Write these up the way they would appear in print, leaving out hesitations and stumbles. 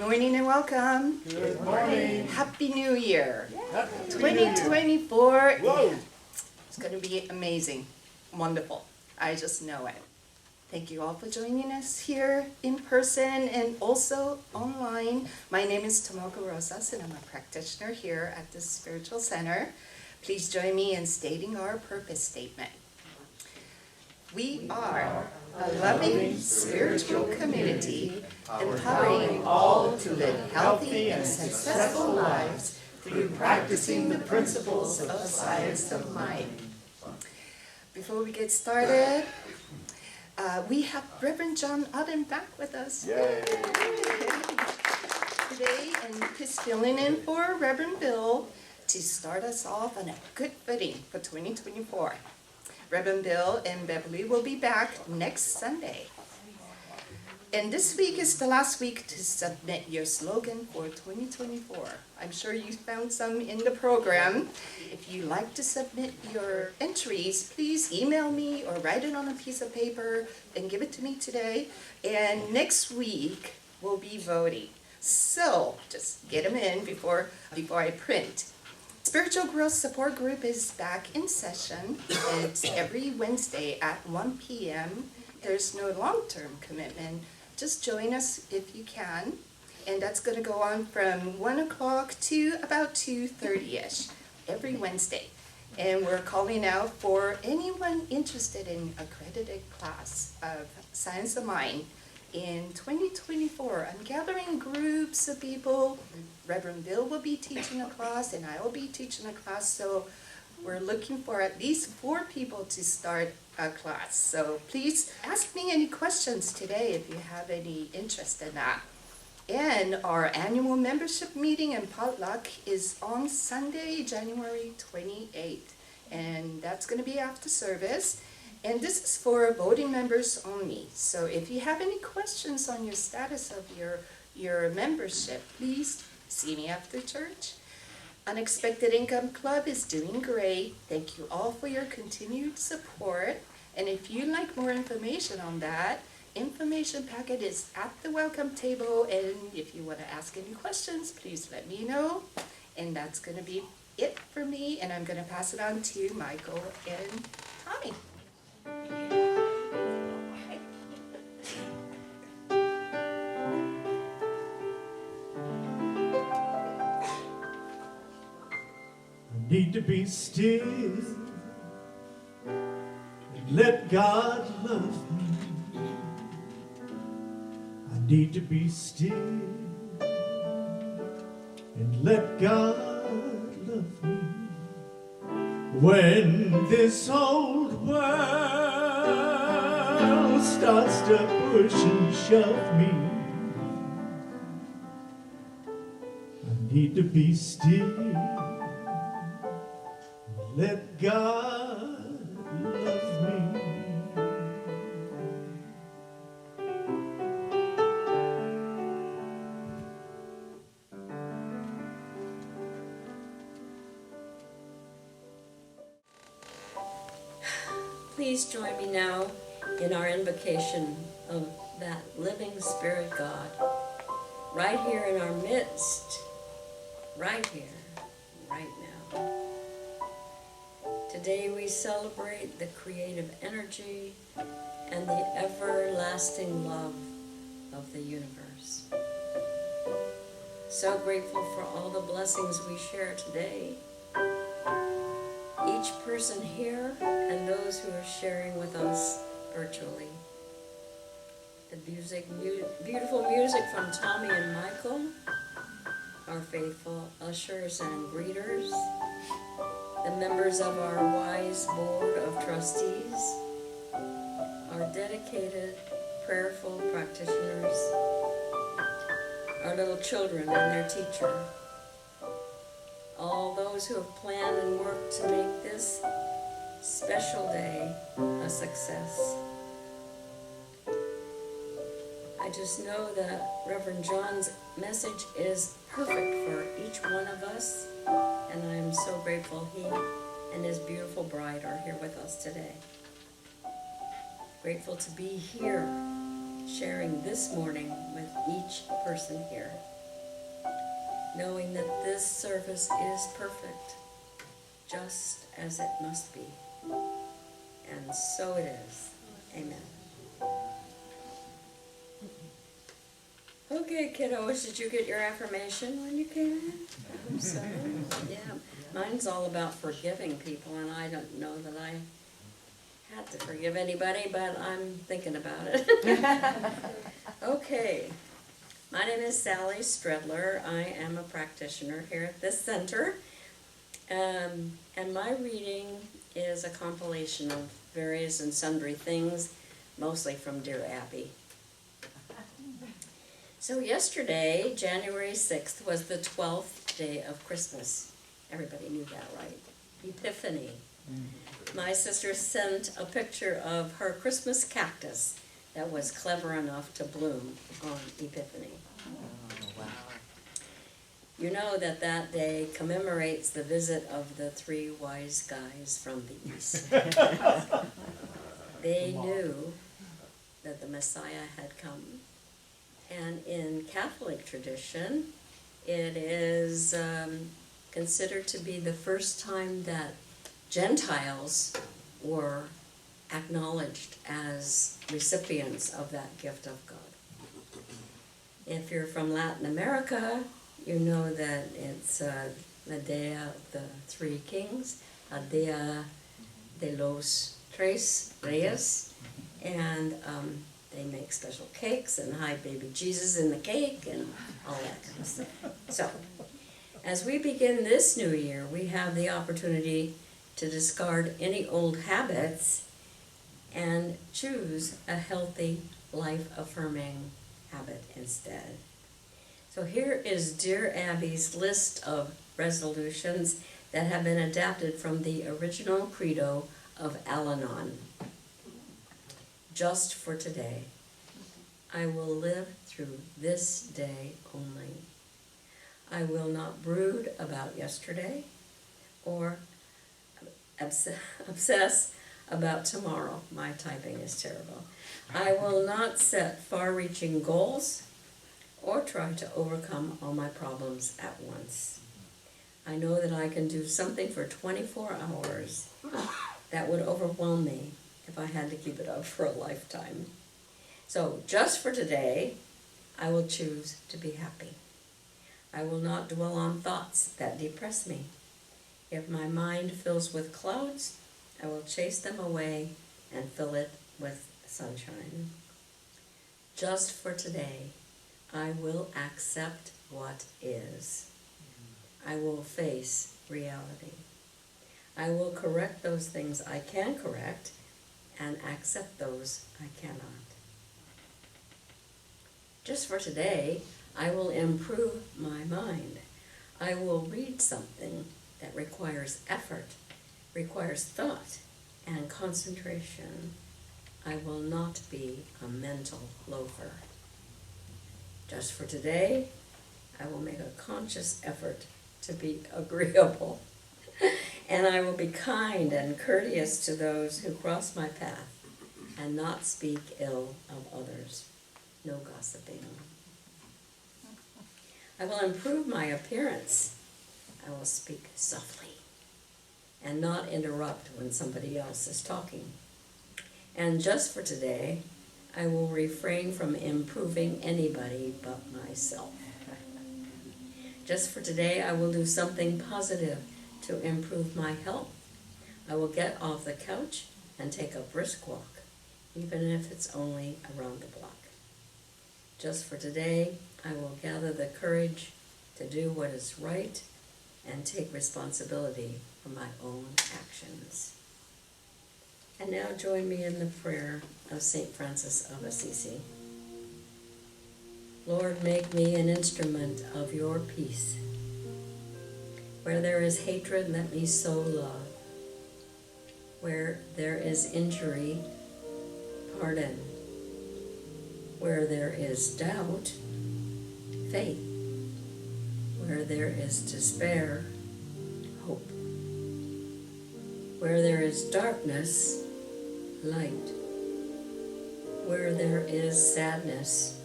morning and welcome. Good morning. Happy New Year. Happy 2024. Whoa. It's going to be amazing. Wonderful. I just know it. Thank you all for joining us here in person and also online. My name is Tomoko Rosas and I'm a practitioner here at the Spiritual Center. Please join me in stating our purpose statement. We are a loving spiritual community empowering all to live healthy and successful lives through practicing the principles of science of mind. Before we get started, we have Reverend John Odden back with us. Yay. Today, and he's filling in for Reverend Bill to start us off on a good footing for 2024. Reverend Bill and Beverly will be back next Sunday. And this week is the last week to submit your slogan for 2024. I'm sure you found some in the program. If you like to submit your entries, please email me or write it on a piece of paper and give it to me today. And next week we'll be voting. So just get them in before I print. Spiritual Growth Support Group is back in session. It's every Wednesday at 1 p.m. There's no long-term commitment. Just join us if you can. And that's going to go on from 1 o'clock to about 2:30ish every Wednesday. And we're calling out for anyone interested in accredited class of Science of Mind in 2024. I'm gathering groups of people. Reverend Bill will be teaching a class and I will be teaching a class. So we're looking for at least 4 people to start a class. So please ask me any questions today if you have any interest in that. And our annual membership meeting and potluck is on Sunday, January 28th. And that's going to be after service. And this is for voting members only. So if you have any questions on your status of your membership, please see me after church. Unexpected Income Club is doing great. Thank you all for your continued support. And if you'd like more information on that, information packet is at the welcome table. And if you want to ask any questions, please let me know. And that's going to be it for me. And I'm going to pass it on to Michael and Tommy. Need to be still and let God love me. I need to be still and let God love me. When this old world starts to push and shove me, I need to be still. Let God love me. Please join me now in our invocation of that living Spirit God, right here in our midst, right here, right now. Today we celebrate the creative energy and the everlasting love of the universe. So grateful for all the blessings we share today. Each person here and those who are sharing with us virtually. The beautiful music from Tommy and Michael, our faithful ushers and greeters, the members of our wise board of trustees, our dedicated, prayerful practitioners, our little children and their teacher, all those who have planned and worked to make this special day a success. I just know that Reverend John's message is perfect for each one of us, and I am so grateful he and his beautiful bride are here with us today. Grateful to be here, sharing this morning with each person here. knowing that this service is perfect, just as it must be. And so it is. Amen. Okay, kiddos, did you get your affirmation when you came in? I hope so. Yeah, mine's all about forgiving people, and I don't know that I had to forgive anybody, but I'm thinking about it. Okay, my name is Sally Stredler. I am a practitioner here at this center, and my reading is a compilation of various and sundry things, mostly from Dear Abby. So yesterday, January 6th, was the 12th day of Christmas. Everybody knew that, right? Epiphany. My sister sent a picture of her Christmas cactus that was clever enough to bloom on Epiphany. Oh, wow. You know that that day commemorates the visit of the 3 wise guys from the east. They knew that the Messiah had come. And in Catholic tradition, it is considered to be the first time that Gentiles were acknowledged as recipients of that gift of God. If you're from Latin America, you know that it's the Day of the Three Kings, a Dia de los Tres Reyes, and they make special cakes and hide baby Jesus in the cake and all that kind of stuff. So, as we begin this new year, we have the opportunity to discard any old habits and choose a healthy, life-affirming habit instead. So here is Dear Abby's list of resolutions that have been adapted from the original credo of Al-Anon. Just for today, I will live through this day only. I will not brood about yesterday or obsess about tomorrow. My typing is terrible. I will not set far-reaching goals or try to overcome all my problems at once. I know that I can do something for 24 hours that would overwhelm me if I had to keep it up for a lifetime. So just for today, I will choose to be happy. I will not dwell on thoughts that depress me. If my mind fills with clouds, I will chase them away and fill it with sunshine. Just for today, I will accept what is. I will face reality. I will correct those things I can correct and accept those I cannot. Just for today, I will improve my mind. I will read something that requires effort, requires thought and concentration. I will not be a mental loafer. Just for today, I will make a conscious effort to be agreeable. And I will be kind and courteous to those who cross my path and not speak ill of others. No gossiping. I will improve my appearance. I will speak softly and not interrupt when somebody else is talking. And just for today, I will refrain from improving anybody but myself. Just for today, I will do something positive to improve my health. I will get off the couch and take a brisk walk, even if it's only around the block. Just for today, I will gather the courage to do what is right and take responsibility for my own actions. And now join me in the prayer of St. Francis of Assisi. Lord, make me an instrument of your peace. Where there is hatred, let me sow love. Where there is injury, pardon. Where there is doubt, faith. Where there is despair, hope. Where there is darkness, light. Where there is sadness,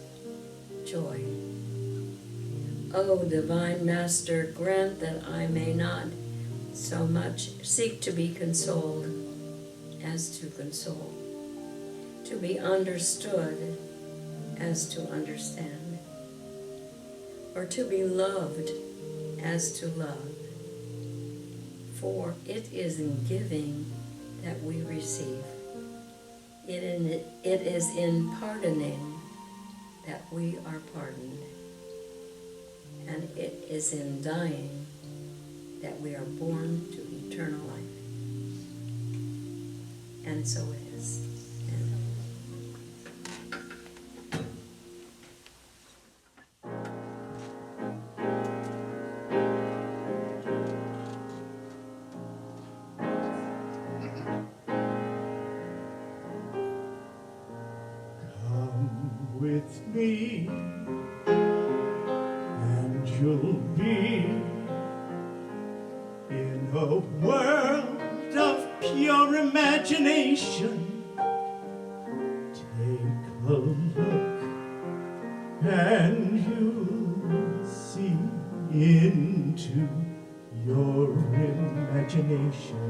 joy. O divine Master, grant that I may not so much seek to be consoled as to console, to be understood as to understand, or to be loved as to love. For it is in giving that we receive. It is in pardoning that we are pardoned. And it is in dying that we are born to eternal life. And so it is. Come with me, and you'll be in a world of pure imagination. Take a look, and you'll see into your imagination.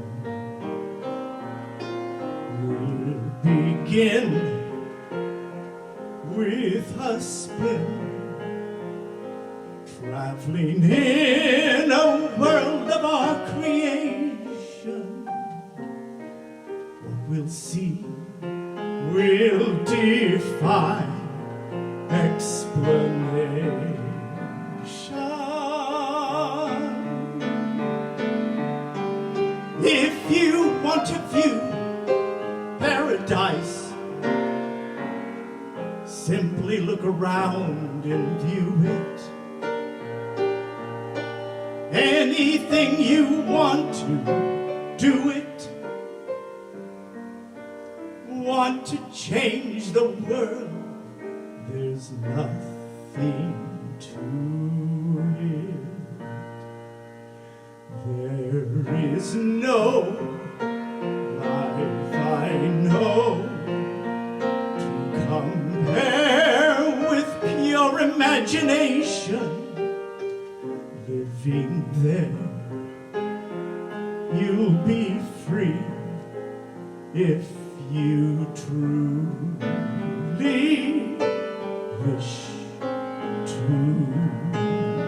We'll begin with a spin, traveling in a world of our creation. What we'll see will defy explanation. If you want to view paradise, simply look around and view it. Anything you want to, do it. Want to change the world, there's nothing to it. There is no life I know to compare with pure imagination. Living there, you'll be free if you truly wish to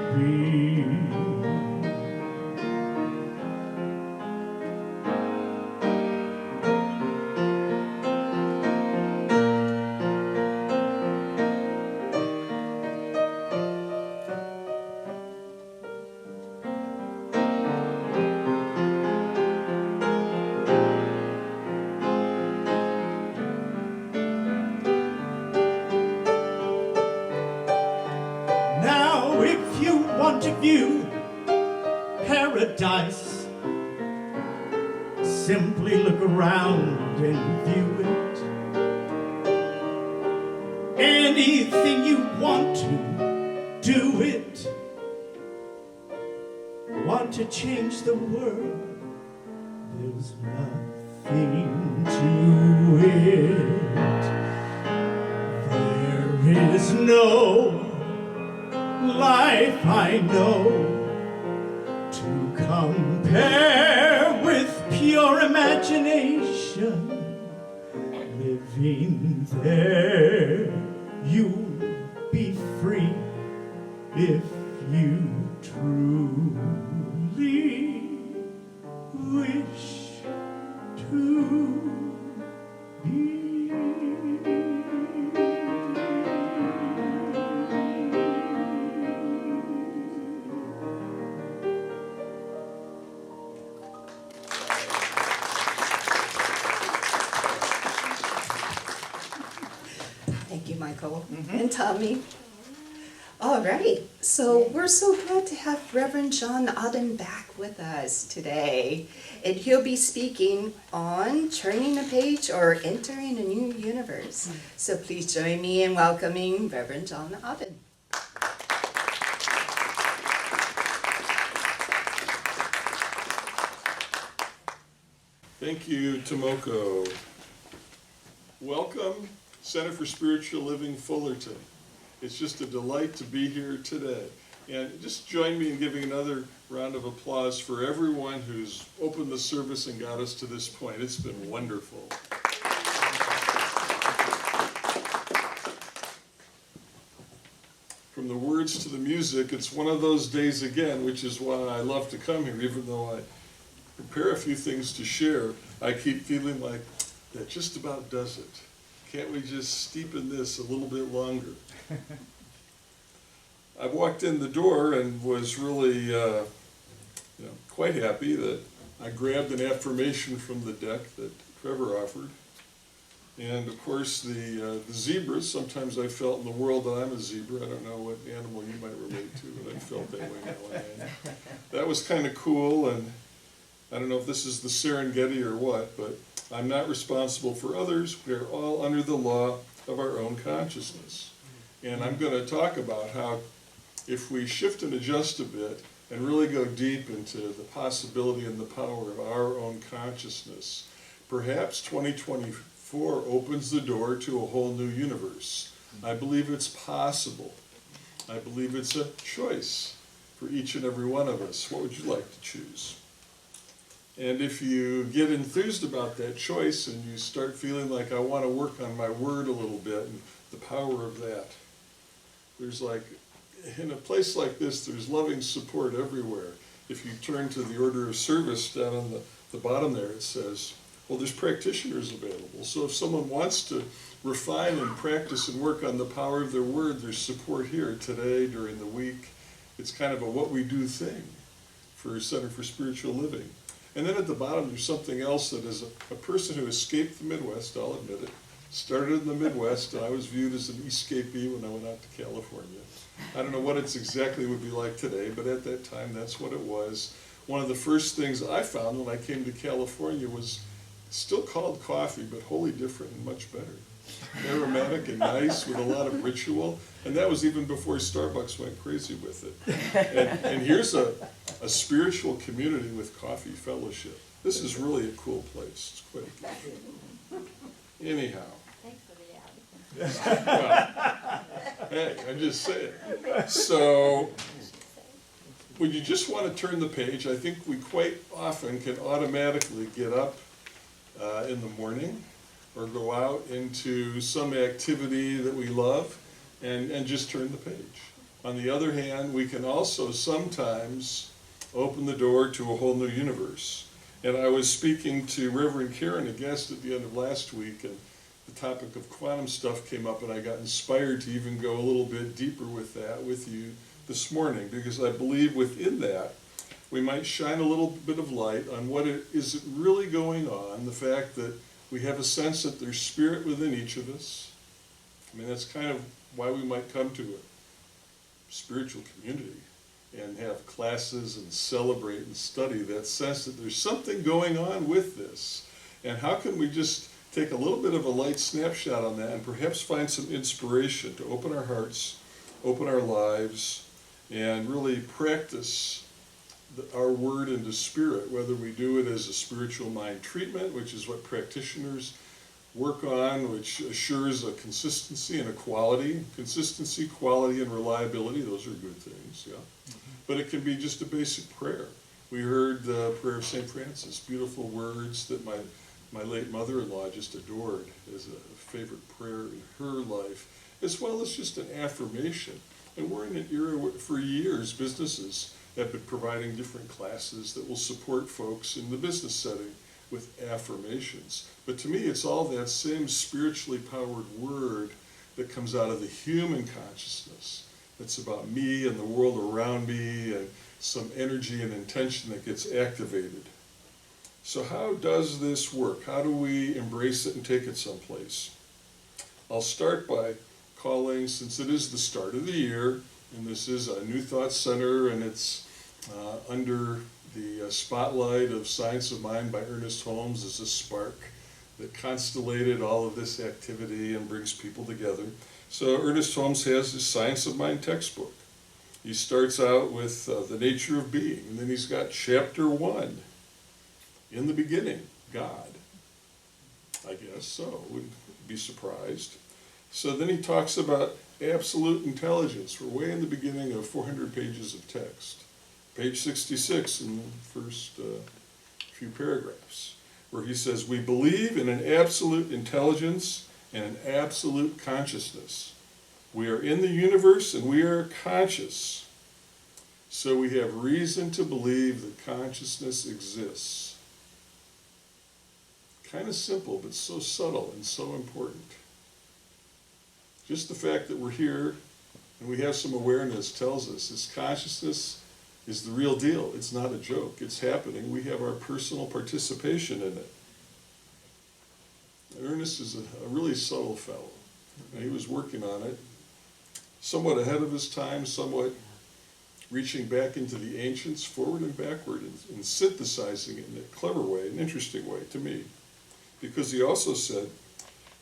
be. Now, if you want to view paradise, simply look around and view it. Anything you want to, do it. Want to change the world, there's nothing to it. There is no life I know to compare with pure imagination. Living there, you'll be free if you truly wish to be. Thank you, Michael and Tommy. All right, so we're so glad to have Reverend John Odden back with us today. And he'll be speaking on turning a page or entering a new universe. So please join me in welcoming Reverend John Odden. Thank you, Tomoko. Welcome, Center for Spiritual Living, Fullerton. It's just a delight to be here today. And just join me in giving another round of applause for everyone who's opened the service and got us to this point. It's been wonderful. From the words to the music, it's one of those days again, which is why I love to come here, even though I prepare a few things to share. I keep feeling like that just about does it. Can't we just steep in this a little bit longer? I walked in the door and was really quite happy that I grabbed an affirmation from the deck that Trevor offered. And of course the zebras, sometimes I felt in the world that I'm a zebra. I don't know what animal you might relate to, but I felt that way now and then. That was kind of cool, and I don't know if this is the Serengeti or what, but I'm not responsible for others. We're all under the law of our own consciousness. And I'm going to talk about how if we shift and adjust a bit and really go deep into the possibility and the power of our own consciousness, perhaps 2024 opens the door to a whole new universe. I believe it's possible. I believe it's a choice for each and every one of us. What would you like to choose? And if you get enthused about that choice and you start feeling like I want to work on my word a little bit and the power of that, there's like, in a place like this, there's loving support everywhere. If you turn to the order of service down on the bottom there, it says, well, there's practitioners available. So if someone wants to refine and practice and work on the power of their word, there's support here today, during the week. It's kind of a what we do thing for Center for Spiritual Living. And then at the bottom, there's something else that is a person who escaped the Midwest, I'll admit it. Started in the Midwest, and I was viewed as an escapee when I went out to California. I don't know what it's exactly would be like today, but at that time, that's what it was. One of the first things I found when I came to California was still called coffee, but wholly different and much better. Aromatic and nice with a lot of ritual, and that was even before Starbucks went crazy with it. And here's a spiritual community with coffee fellowship. This is really a cool place. It's quite good. Anyhow. Thanks for the ad. Well, hey, I'm just saying. So, when you just want to turn the page, I think we quite often can automatically get up in the morning or go out into some activity that we love and just turn the page. On the other hand, we can also sometimes open the door to a whole new universe. And I was speaking to Reverend Karen, a guest at the end of last week, and the topic of quantum stuff came up, and I got inspired to even go a little bit deeper with that with you this morning, because I believe within that we might shine a little bit of light on what is really going on, the fact that we have a sense that there's spirit within each of us. I mean, that's kind of why we might come to a spiritual community and have classes and celebrate and study that sense that there's something going on with this. And how can we just take a little bit of a light snapshot on that and perhaps find some inspiration to open our hearts, open our lives, and really practice our word into spirit, whether we do it as a spiritual mind treatment, which is what practitioners work on, which assures a consistency and a quality. Consistency, quality, and reliability, those are good things, yeah. But it can be just a basic prayer. We heard the prayer of St. Francis, beautiful words that my late mother-in-law just adored as a favorite prayer in her life, as well as just an affirmation. And we're in an era where, for years, businesses have been providing different classes that will support folks in the business setting with affirmations. But to me, it's all that same spiritually powered word that comes out of the human consciousness. It's about me and the world around me and some energy and intention that gets activated. So how does this work? How do we embrace it and take it someplace? I'll start by calling, since it is the start of the year, and this is a New Thought Center, and it's under the spotlight of Science of Mind by Ernest Holmes as a spark that constellated all of this activity and brings people together. So Ernest Holmes has his Science of Mind textbook. He starts out with the nature of being, and then he's got chapter 1. In the beginning, God. I guess so, wouldn't be surprised. So then he talks about absolute intelligence. We're way in the beginning of 400 pages of text. Page 66 in the first few paragraphs, where he says, we believe in an absolute intelligence and an absolute consciousness. We are in the universe and we are conscious. So we have reason to believe that consciousness exists. Kind of simple, but so subtle and so important. Just the fact that we're here and we have some awareness tells us this consciousness is the real deal. It's not a joke. It's happening. We have our personal participation in it. Ernest is a really subtle fellow. And he was working on it, somewhat ahead of his time, somewhat reaching back into the ancients, forward and backward, and synthesizing it in a clever way, an interesting way to me. Because he also said,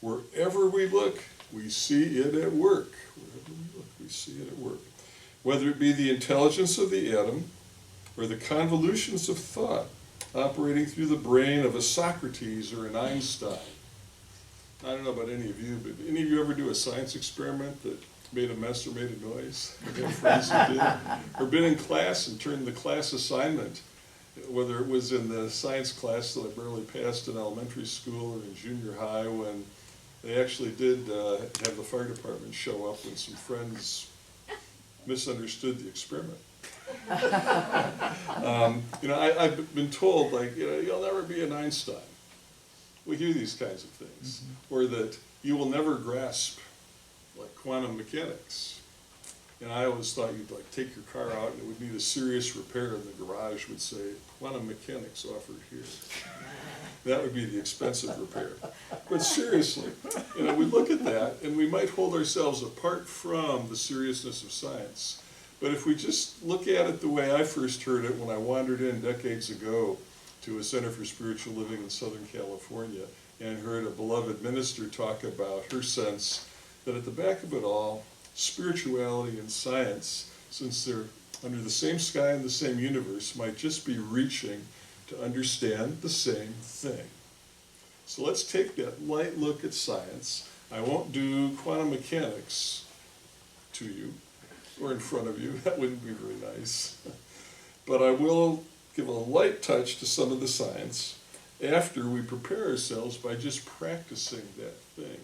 wherever we look, we see it at work. Wherever we look, we see it at work. Whether it be the intelligence of the atom or the convolutions of thought operating through the brain of a Socrates or an Einstein. I don't know about any of you, but any of you ever do a science experiment that made a mess or made a noise? Or have friends who did? Or been in class and turned the class assignment, whether it was in the science class that I barely passed in elementary school or in junior high, when they actually did have the fire department show up when some friends misunderstood the experiment. I've been told, like, you'll never be an Einstein. We hear these kinds of things. Or that you will never grasp, like, quantum mechanics. And I always thought you'd, like, take your car out and it would need a serious repair, and the garage would say, quantum mechanics offered here. That would be the expensive repair. But seriously, we look at that and we might hold ourselves apart from the seriousness of science. But if we just look at it the way I first heard it when I wandered in decades ago to a Center for Spiritual Living in Southern California and heard a beloved minister talk about her sense that at the back of it all, spirituality and science, since they're under the same sky and the same universe, might just be reaching to understand the same thing. So let's take that light look at science. I won't do quantum mechanics to you or in front of you. That wouldn't be very nice. But I will give a light touch to some of the science after we prepare ourselves by just practicing that thing,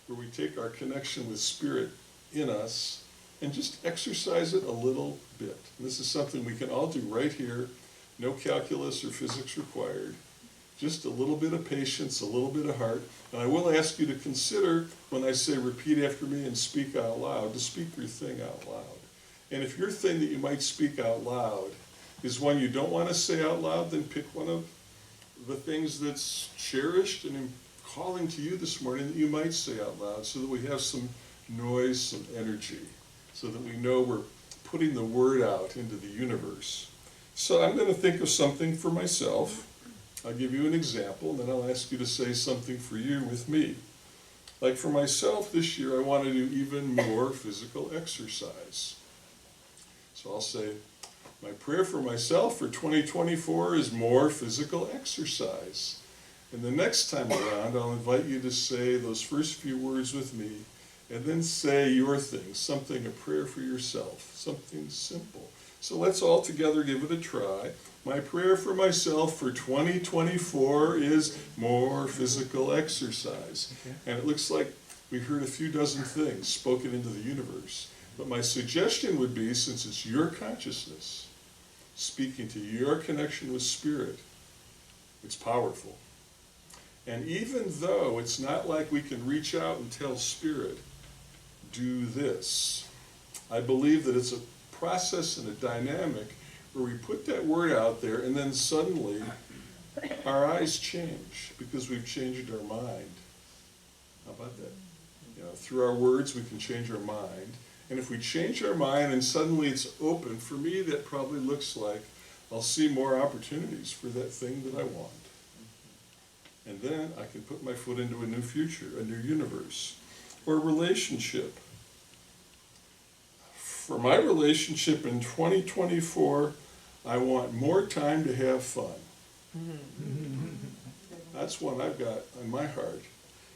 where we take our connection with Spirit in us and just exercise it a little bit. And this is something we can all do right here. No calculus or physics required. Just a little bit of patience, a little bit of heart. And I will ask you to consider, when I say repeat after me and speak out loud, to speak your thing out loud. And if your thing that you might speak out loud is one you don't want to say out loud, then pick one of the things that's cherished and calling to you this morning that you might say out loud, so that we have some noise, some energy, so that we know we're putting the word out into the universe. So I'm going to think of something for myself. I'll give you an example, and then I'll ask you to say something for you with me. Like for myself this year, I want to do even more physical exercise. So I'll say, my prayer for myself for 2024 is more physical exercise. And the next time around, I'll invite you to say those first few words with me, and then say your thing, something, a prayer for yourself, something simple. So let's all together give it a try. My prayer for myself for 2024 is more physical exercise. Okay. And it looks like we heard a few dozen things spoken into the universe. But my suggestion would be, since it's your consciousness speaking to your connection with Spirit, it's powerful. And even though it's not like we can reach out and tell Spirit, do this, I believe that it's a process and a dynamic where we put that word out there, and then suddenly our eyes change because we've changed our mind. How about that? Through our words we can change our mind. And if we change our mind and suddenly it's open, for me that probably looks like I'll see more opportunities for that thing that I want. And then I can put my foot into a new future, a new universe, or relationship. For my relationship in 2024, I want more time to have fun. That's one I've got on my heart.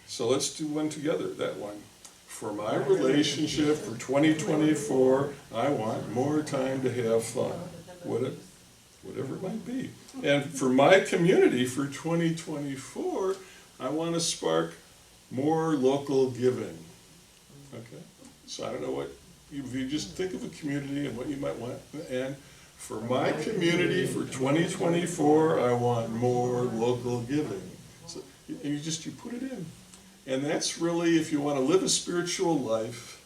So let's do one together, that one. For my relationship for 2024, I want more time to have fun. Whatever it might be. And for my community for 2024, I want to spark more local giving. Okay? So I don't know what, if you just think of a community and what you might want. And for my community for 2024, I want more local giving. So, and you put it in. And that's really, if you want to live a spiritual life,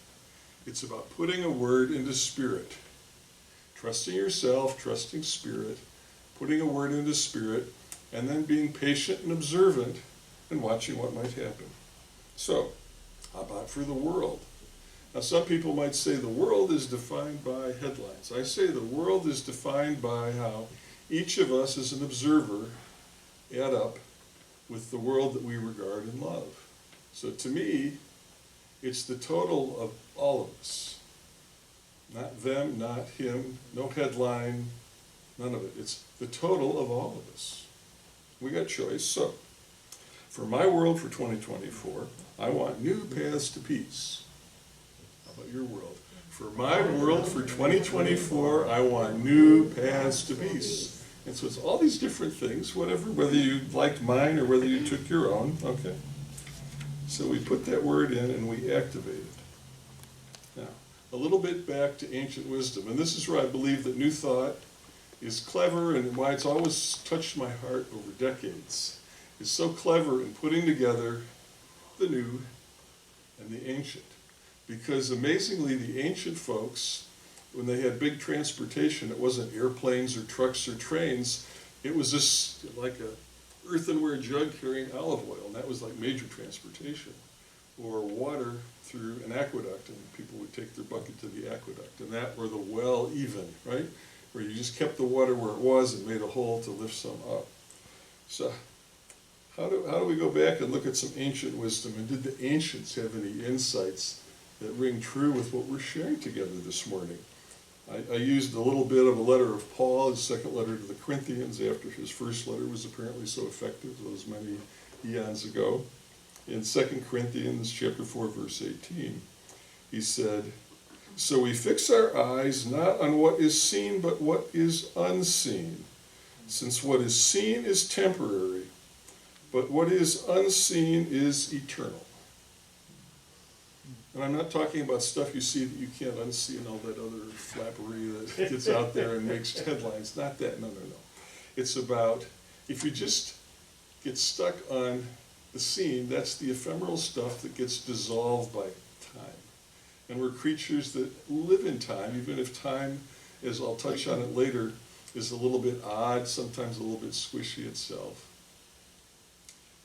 it's about putting a word into spirit. Trusting yourself, trusting spirit, putting a word into spirit, and then being patient and observant and watching what might happen. So, how about for the world? Now, some people might say the world is defined by headlines. I say the world is defined by how each of us as an observer add up with the world that we regard and love. So to me, it's the total of all of us. Not them, not him, no headline, none of it. It's the total of all of us. We got choice. So, for my world for 2024, I want new paths to peace. How about your world? For my world for 2024, I want new paths to peace. And so it's all these different things, whatever, whether you liked mine or whether you took your own, okay? So we put that word in and we activate it. Now, a little bit back to ancient wisdom, and this is where I believe that New Thought is clever and why it's always touched my heart over decades. It's so clever in putting together the new and the ancient. Because amazingly, the ancient folks, when they had big transportation, it wasn't airplanes or trucks or trains, it was just like a earthenware jug carrying olive oil, and that was like major transportation. Or water through an aqueduct, and people would take their bucket to the aqueduct, and that, or the well even, right? Where you just kept the water where it was and made a hole to lift some up. So how do we go back and look at some ancient wisdom, and did the ancients have any insights that ring true with what we're sharing together this morning? I used a little bit of a letter of Paul, his second letter to the Corinthians, after his first letter was apparently so effective those many eons ago. In 2 Corinthians chapter 4, verse 18, he said, "So we fix our eyes not on what is seen, but what is unseen. Since what is seen is temporary, but what is unseen is eternal." And I'm not talking about stuff you see that you can't unsee and all that other flappery that gets out there and makes headlines. Not that, no. It's about, if you just get stuck on the seen, that's the ephemeral stuff that gets dissolved by time. And we're creatures that live in time, even if time, as I'll touch on it later, is a little bit odd, sometimes a little bit squishy itself.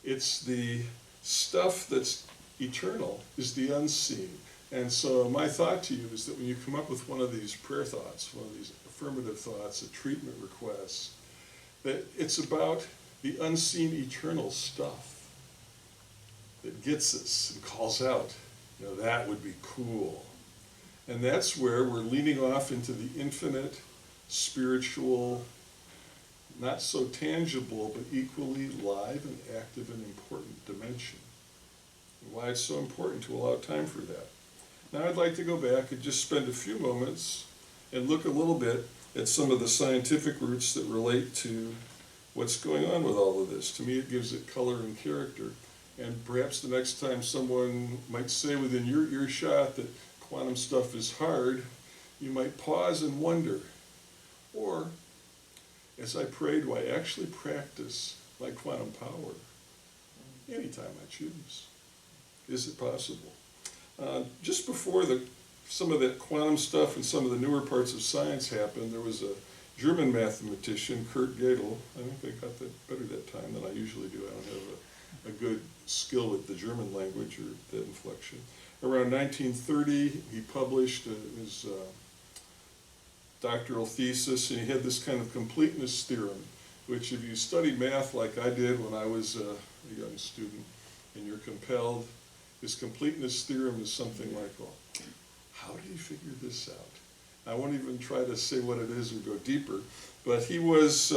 It's the stuff that's eternal, is the unseen. And so my thought to you is that when you come up with one of these prayer thoughts, one of these affirmative thoughts, a treatment request, that it's about the unseen eternal stuff that gets us and calls out, that would be cool. And that's where we're leaning off into the infinite, spiritual, not so tangible, but equally live and active and important dimension. And why it's so important to allow time for that. Now I'd like to go back and just spend a few moments and look a little bit at some of the scientific roots that relate to what's going on with all of this. To me, it gives it color and character. And perhaps the next time someone might say within your earshot that quantum stuff is hard, you might pause and wonder. Or, as I prayed, do I actually practice my quantum power anytime I choose? Is it possible? Just before some of that quantum stuff and some of the newer parts of science happened, there was a German mathematician, Kurt Gödel. I think I got that better that time than I usually do. I don't have a good skill with the German language or that inflection. Around 1930, he published his doctoral thesis, and he had this kind of completeness theorem, which if you study math like I did when I was a young student, and you're compelled, his completeness theorem is something like, well, how did he figure this out? I won't even try to say what it is or go deeper, but he was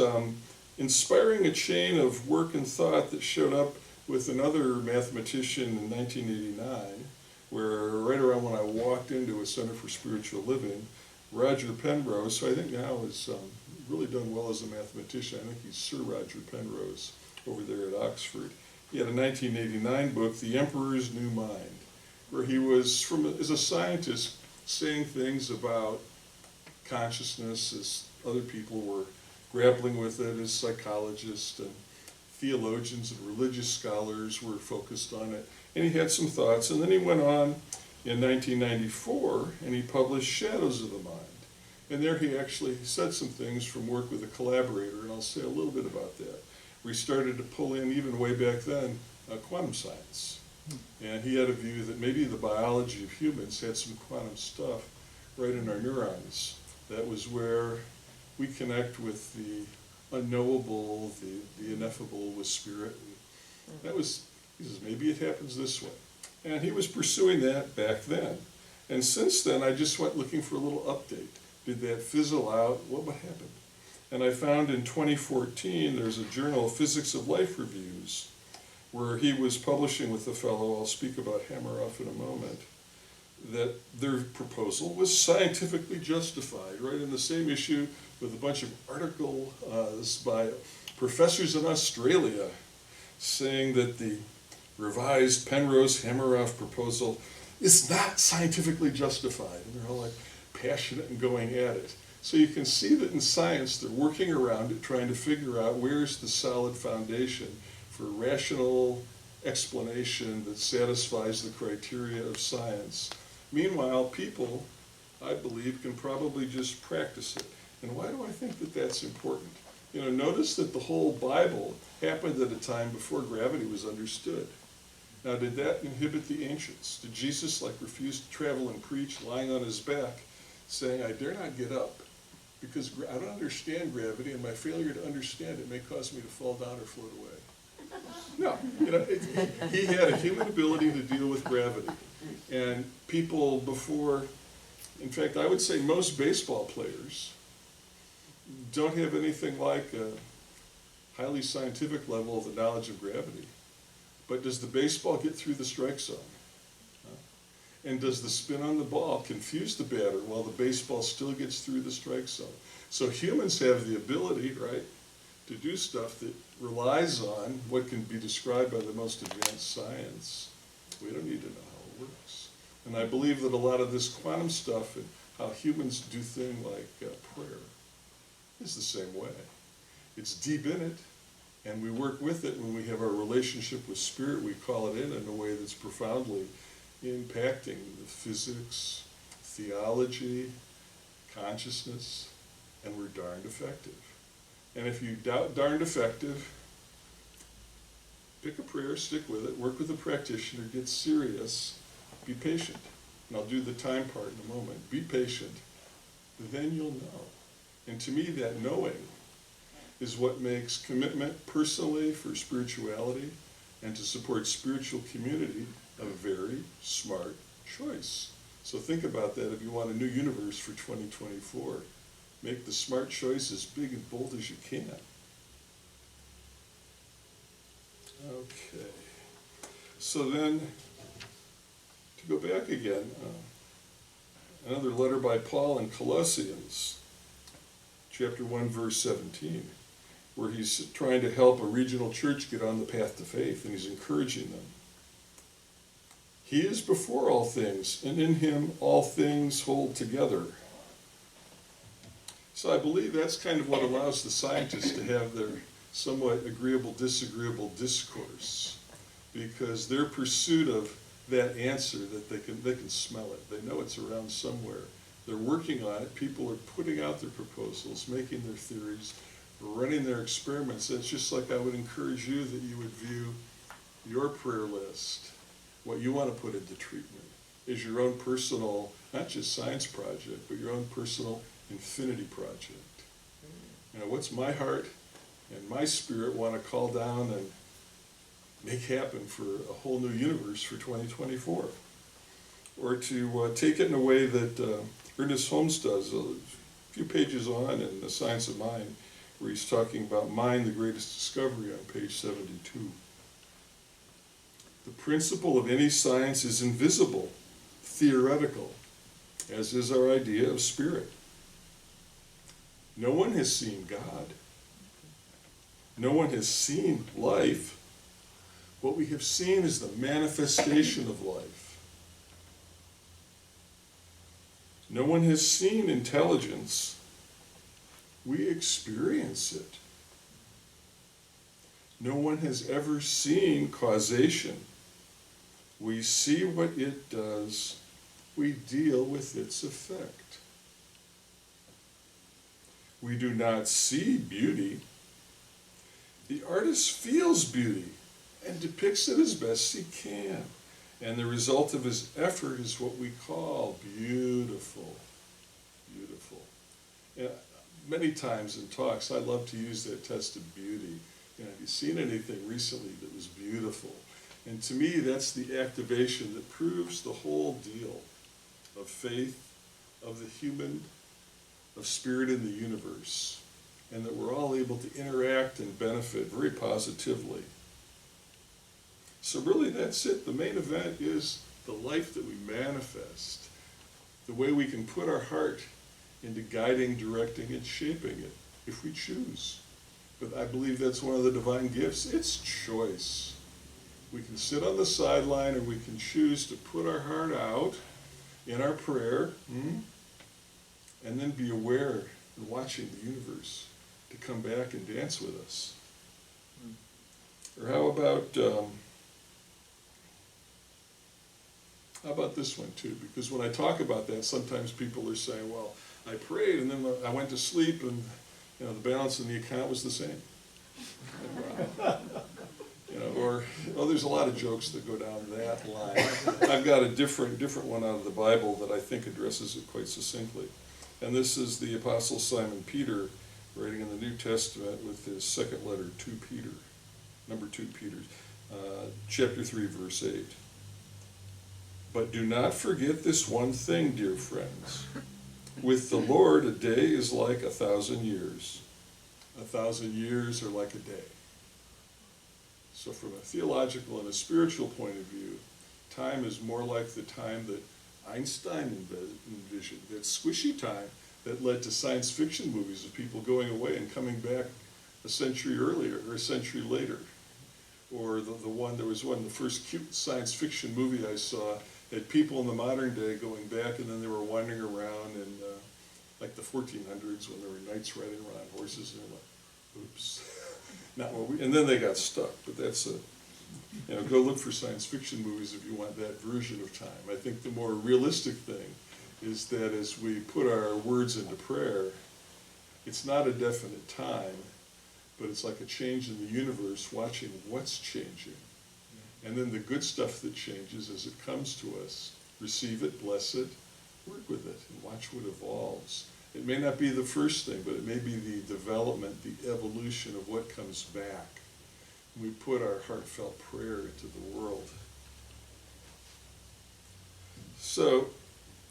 inspiring a chain of work and thought that showed up with another mathematician in 1989 where right around when I walked into a Center for Spiritual Living, Roger Penrose, who I think now has really done well as a mathematician, I think he's Sir Roger Penrose over there at Oxford. He had a 1989 book, The Emperor's New Mind, where he was, as a scientist, saying things about consciousness as other people were grappling with it, as psychologists and theologians and religious scholars were focused on it. And he had some thoughts, and then he went on in 1994 and he published Shadows of the Mind. And there he actually said some things from work with a collaborator, and I'll say a little bit about that. We started to pull in, even way back then, quantum science. And he had a view that maybe the biology of humans had some quantum stuff right in our neurons. That was where we connect with the unknowable, the ineffable with spirit. And that was, he says, maybe it happens this way. And he was pursuing that back then. And since then, I just went looking for a little update. Did that fizzle out? What happened? And I found in 2014, there's a journal, Physics of Life Reviews, where he was publishing with a fellow, I'll speak about Hammeroff in a moment, that their proposal was scientifically justified, right in the same issue with a bunch of articles by professors in Australia saying that the revised Penrose-Hammeroff proposal is not scientifically justified. And they're all like passionate and going at it. So you can see that in science, they're working around it, trying to figure out where's the solid foundation for rational explanation that satisfies the criteria of science. Meanwhile, people, I believe, can probably just practice it. And why do I think that that's important? You know, notice that the whole Bible happened at a time before gravity was understood. Now, did that inhibit the ancients? Did Jesus, refuse to travel and preach lying on his back, saying, I dare not get up, because I don't understand gravity, and my failure to understand it may cause me to fall down or float away? No, he had a human ability to deal with gravity. And people before, in fact, I would say most baseball players don't have anything like a highly scientific level of the knowledge of gravity. But does the baseball get through the strike zone? And does the spin on the ball confuse the batter while the baseball still gets through the strike zone? So humans have the ability, right, to do stuff that relies on what can be described by the most advanced science. We don't need to know how it works. And I believe that a lot of this quantum stuff and how humans do things like prayer is the same way. It's deep in it, and we work with it when we have our relationship with spirit. We call it in a way that's profoundly impacting the physics, theology, consciousness, and we're darned effective. And if you doubt darned effective, pick a prayer, stick with it, work with a practitioner, get serious, be patient. And I'll do the time part in a moment. Be patient, then you'll know. And to me, that knowing is what makes commitment personally for spirituality and to support spiritual community a very smart choice. So think about that if you want a new universe for 2024. Make the smart choice as big and bold as you can. Okay. So then, to go back again, another letter by Paul in Colossians, chapter 1, verse 17, where he's trying to help a regional church get on the path to faith, and he's encouraging them. He is before all things, and in him all things hold together. So I believe that's kind of what allows the scientists to have their somewhat agreeable, disagreeable discourse, because their pursuit of that answer, that they can smell it. They know it's around somewhere. They're working on it. People are putting out their proposals, making their theories, running their experiments. It's just like I would encourage you that you would view your prayer list, what you want to put into treatment, is your own personal, not just science project, but your own personal infinity project. You know, what's my heart and my spirit want to call down and make happen for a whole new universe for 2024? Or to take it in a way that Ernest Holmes does, a few pages on in The Science of Mind, where he's talking about mind, the greatest discovery, on page 72. The principle of any science is invisible theoretical, as is our idea of spirit. No one has seen God. No one has seen life. What we have seen is the manifestation of life. No one has seen intelligence. We experience it. No one has ever seen causation. We see what it does. We deal with its effect. We do not see beauty. The artist feels beauty and depicts it as best he can. And the result of his effort is what we call beautiful. Beautiful. And many times in talks, I love to use that test of beauty. You know, have you seen anything recently that was beautiful? And to me, that's the activation that proves the whole deal of faith, of the human, of spirit in the universe, and that we're all able to interact and benefit very positively. So really that's it. The main event is the life that we manifest, the way we can put our heart into guiding, directing, and shaping it, if we choose. But I believe that's one of the divine gifts. It's choice. We can sit on the sideline, or we can choose to put our heart out in our prayer, and then be aware and watching the universe to come back and dance with us. Or how about this one too? Because when I talk about that, sometimes people are saying, well, I prayed and then I went to sleep and the balance in the account was the same. Or there's a lot of jokes that go down that line. I've got a different one out of the Bible that I think addresses it quite succinctly. And this is the Apostle Simon Peter writing in the New Testament with his second letter to Peter, number 2 Peter, chapter 3, verse 8. But do not forget this one thing, dear friends. With the Lord, a day is like 1,000 years. 1,000 years are like a day. So from a theological and a spiritual point of view, time is more like the time that Einstein envisioned, that squishy time that led to science fiction movies of people going away and coming back a century earlier or a century later. Or the first cute science fiction movie I saw had people in the modern day going back, and then they were wandering around in like the 1400s when there were knights riding around horses, and they're like, oops. Not what and then they got stuck, but that's go look for science fiction movies if you want that version of time. I think the more realistic thing is that as we put our words into prayer, it's not a definite time, but it's like a change in the universe, watching what's changing. And then the good stuff that changes as it comes to us, receive it, bless it, work with it, and watch what evolves. It may not be the first thing, but it may be the development, the evolution of what comes back. We put our heartfelt prayer into the world. So,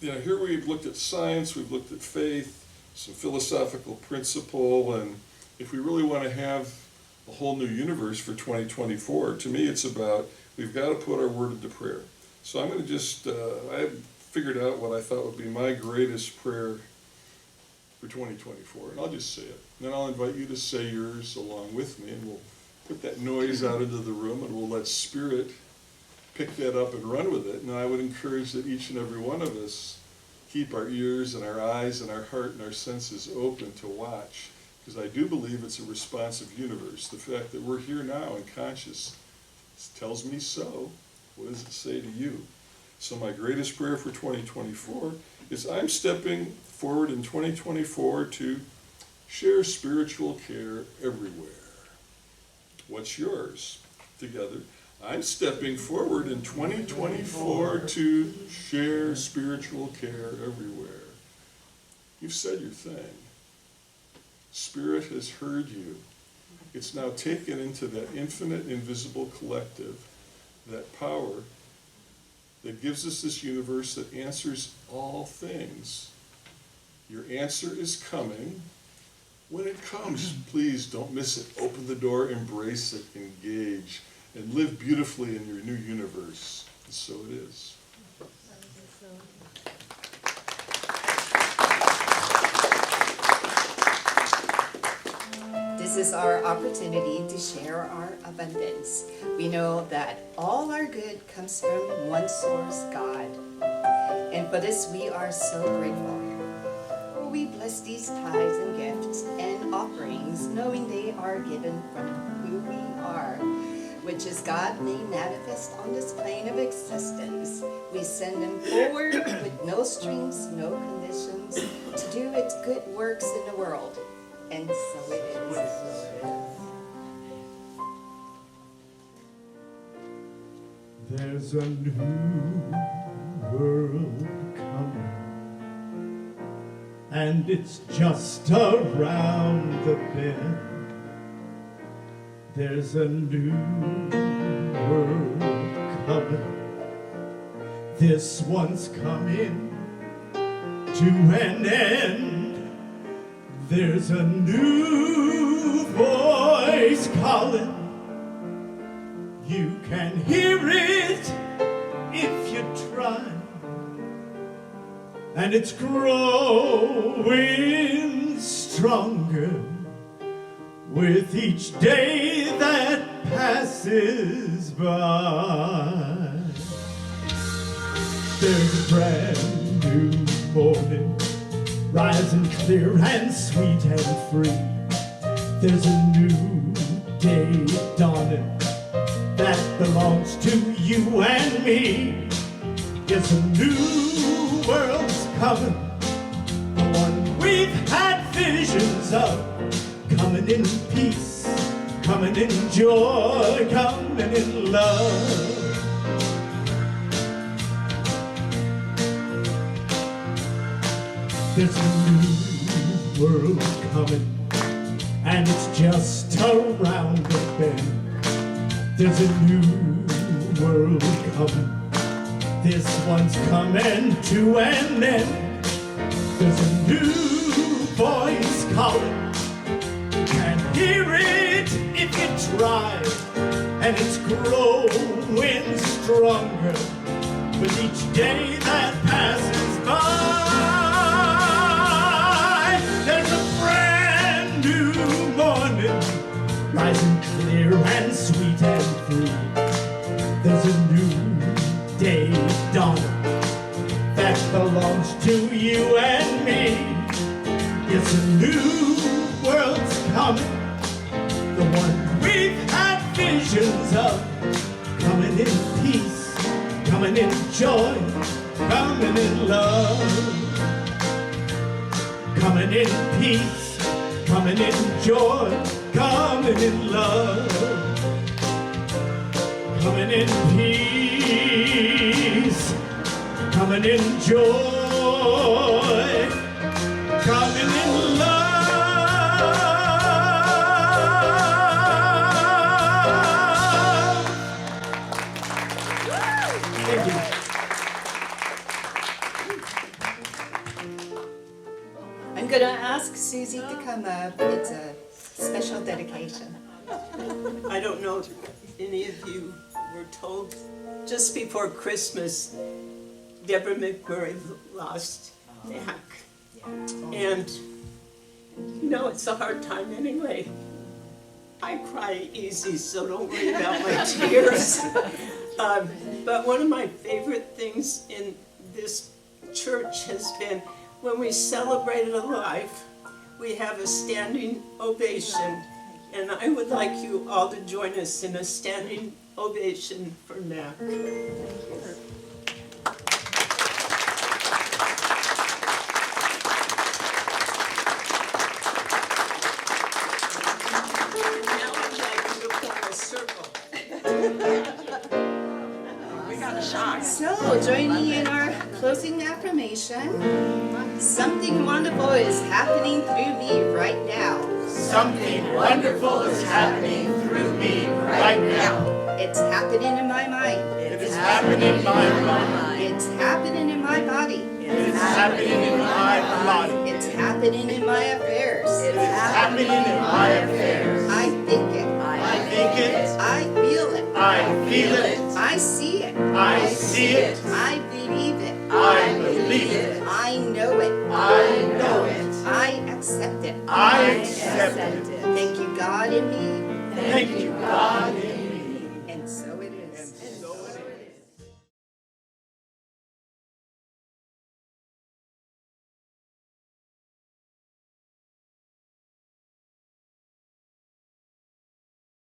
here we've looked at science, we've looked at faith, some philosophical principle, and if we really want to have a whole new universe for 2024, to me it's about, we've got to put our word into prayer. So I'm going to just, I figured out what I thought would be my greatest prayer for 2024, and I'll just say it. And then I'll invite you to say yours along with me, and we'll put that noise out into the room, and we'll let Spirit pick that up and run with it. And I would encourage that each and every one of us keep our ears and our eyes and our heart and our senses open to watch, because I do believe it's a responsive universe. The fact that we're here now and conscious tells me so. What does it say to you? So my greatest prayer for 2024 is I'm stepping forward in 2024 to share spiritual care everywhere. What's yours? Together. I'm stepping forward in 2024 to share spiritual care everywhere. You've said your thing. Spirit has heard you. It's now taken into that infinite, invisible collective, that power that gives us this universe that answers all things. Your answer is coming. When it comes, please don't miss it. Open the door, embrace it, engage, and live beautifully in your new universe. And so it is. is our opportunity to share our abundance. We know that all our good comes from one source, God. And for this, we are so grateful. We bless these tithes and gifts and offerings, knowing they are given from who we are, which is God made manifest on this plane of existence. We send them forward with no strings, no conditions, to do its good works in the world. And so it is. There's a new world coming, and it's just around the bend. There's a new world coming. This one's coming to an end. There's a new voice calling. You can hear it if you try. And it's growing stronger with each day that passes by. There's a brand new morning, rising clear and sweet and free. There's a new day dawning that belongs to you and me. Yes, a new world's coming, the one we've had visions of, coming in peace, coming in joy, coming in love. There's a new world coming, and it's just around the bend. There's a new world coming, this one's coming to an end. There's a new voice calling, you can hear it if you try, and it's growing stronger with each day that passes by. There's a brand new morning, rising clear and sweet and free. There's a new day dawning that belongs to you and me. It's a new world's coming, the one we've had visions of, coming in peace, coming in joy, coming in love. Coming in peace, coming in joy, coming in love. Coming in peace, coming in joy, coming in love. Thank you. I'm gonna ask Susie to come up. It's a special dedication. I don't know if any of you were told, just before Christmas, Deborah McMurray lost Mac. And, you know, it's a hard time anyway. I cry easy, so don't worry about my tears. But one of my favorite things in this church has been when we celebrated a life, we have a standing ovation. And I would like you all to join us in a standing ovation for Mac. Now I'd like you to form a circle. We got a shot. So, join me in our closing affirmation. Something wonderful is happening through me right now. Something wonderful is happening through me right now. It's happening in my mind. It's happening in my mind. It's happening in my body. It's happening in my body. It's happening in my affairs. It's happening in my affairs. I think it. I think it. I feel it. I feel it. I see it. I see it. I believe it. I believe it. I know it. I know it. I accept it. I accept it. Thank you, God. Wendy